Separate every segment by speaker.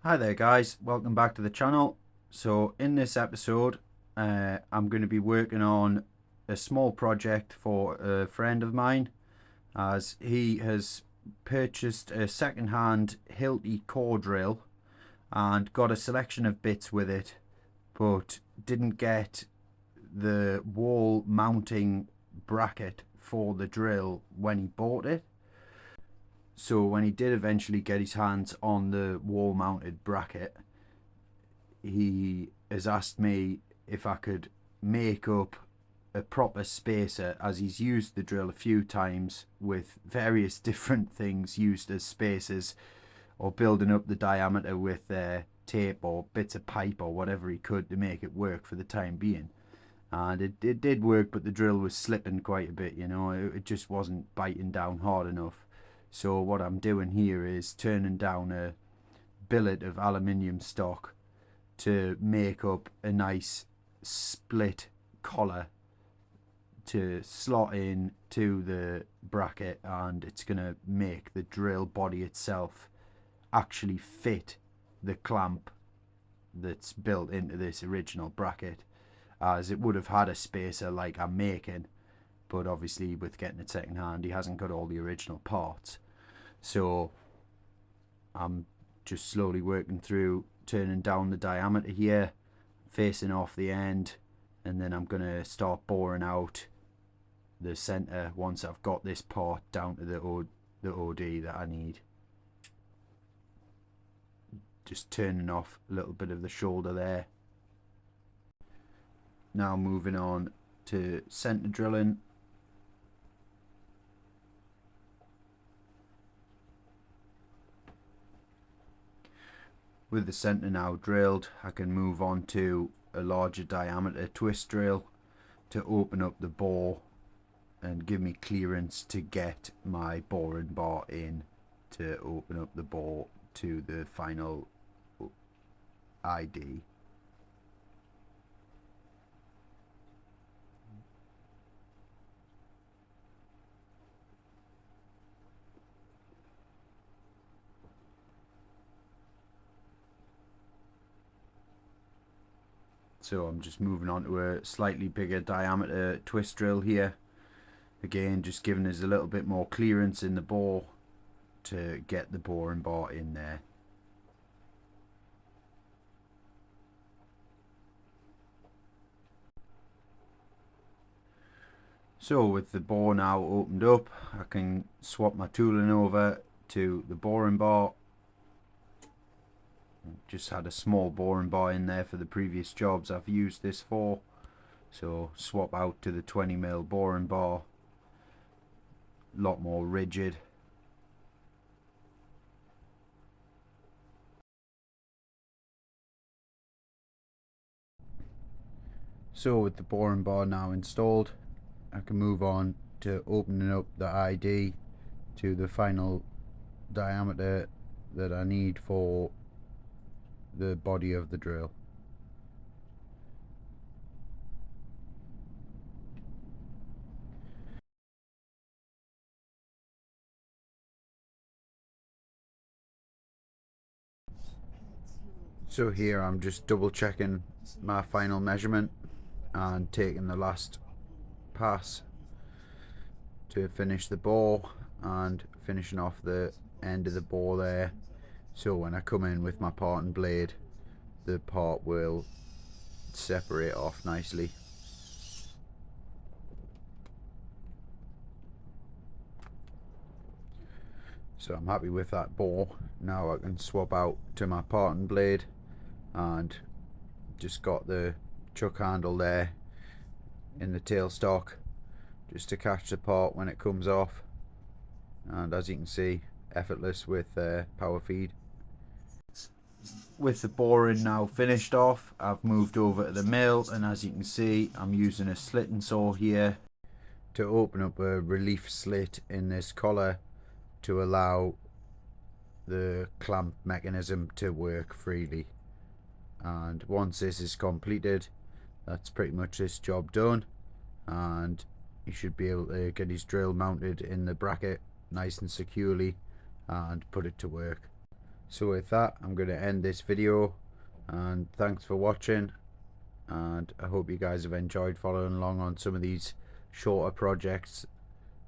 Speaker 1: Hi there guys, welcome back to the channel. So in this episode I'm going to be working on a small project for a friend of mine, as he has purchased a second-hand HILTI core drill and got a selection of bits with it, but didn't get the wall mounting bracket for the drill when he bought it. So when he did eventually get his hands on the wall mounted bracket, he has asked me if I could make up a proper spacer, as he's used the drill a few times with various different things used as spacers, or building up the diameter with tape or bits of pipe or whatever he could to make it work for the time being. And it did work, but the drill was slipping quite a bit, it just wasn't biting down hard enough. So what I'm doing here is turning down a billet of aluminium stock to make up a nice split collar to slot in to the bracket, and it's going to make the drill body itself actually fit the clamp that's built into this original bracket, as it would have had a spacer like I'm making, but obviously with getting it second hand he hasn't got all the original parts. So I'm just slowly working through turning down the diameter here, facing off the end, and then I'm going to start boring out the center once I've got this part down to the OD that I need. Just turning off a little bit of the shoulder there. Now moving on to center drilling. With the center now drilled, I can move on to a larger diameter twist drill to open up the bore and give me clearance to get my boring bar in to open up the bore to the final ID. So I'm just moving on to a slightly bigger diameter twist drill here. Again, just giving us a little bit more clearance in the bore to get the boring bar in there. So with the bore now opened up, I can swap my tooling over to the boring bar. Just had a small boring bar in there for the previous jobs I've used this for, so swap out to the 20mm boring bar. A lot more rigid. So with the boring bar now installed, I can move on to opening up the ID to the final diameter that I need for the body of the drill. So here I'm just double checking my final measurement and taking the last pass to finish the bore and finishing off the end of the bore there, so when I come in with my parting blade the part will separate off nicely. So I'm happy with that bore. Now I can swap out to my parting blade, and just got the chuck handle there in the tailstock just to catch the part when it comes off, and as you can see, effortless with power feed. With the boring now finished off, I've moved over to the mill, and as you can see I'm using a slitting saw here to open up a relief slit in this collar to allow the clamp mechanism to work freely. And once this is completed, that's pretty much this job done, and he should be able to get his drill mounted in the bracket nice and securely and put it to work. So with that, I'm going to end this video, and thanks for watching, and I hope you guys have enjoyed following along on some of these shorter projects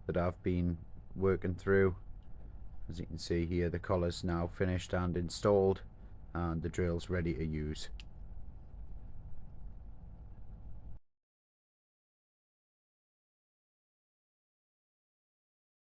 Speaker 1: that I've been working through. As you can see here, the collar's now finished and installed, and the drill's ready to use.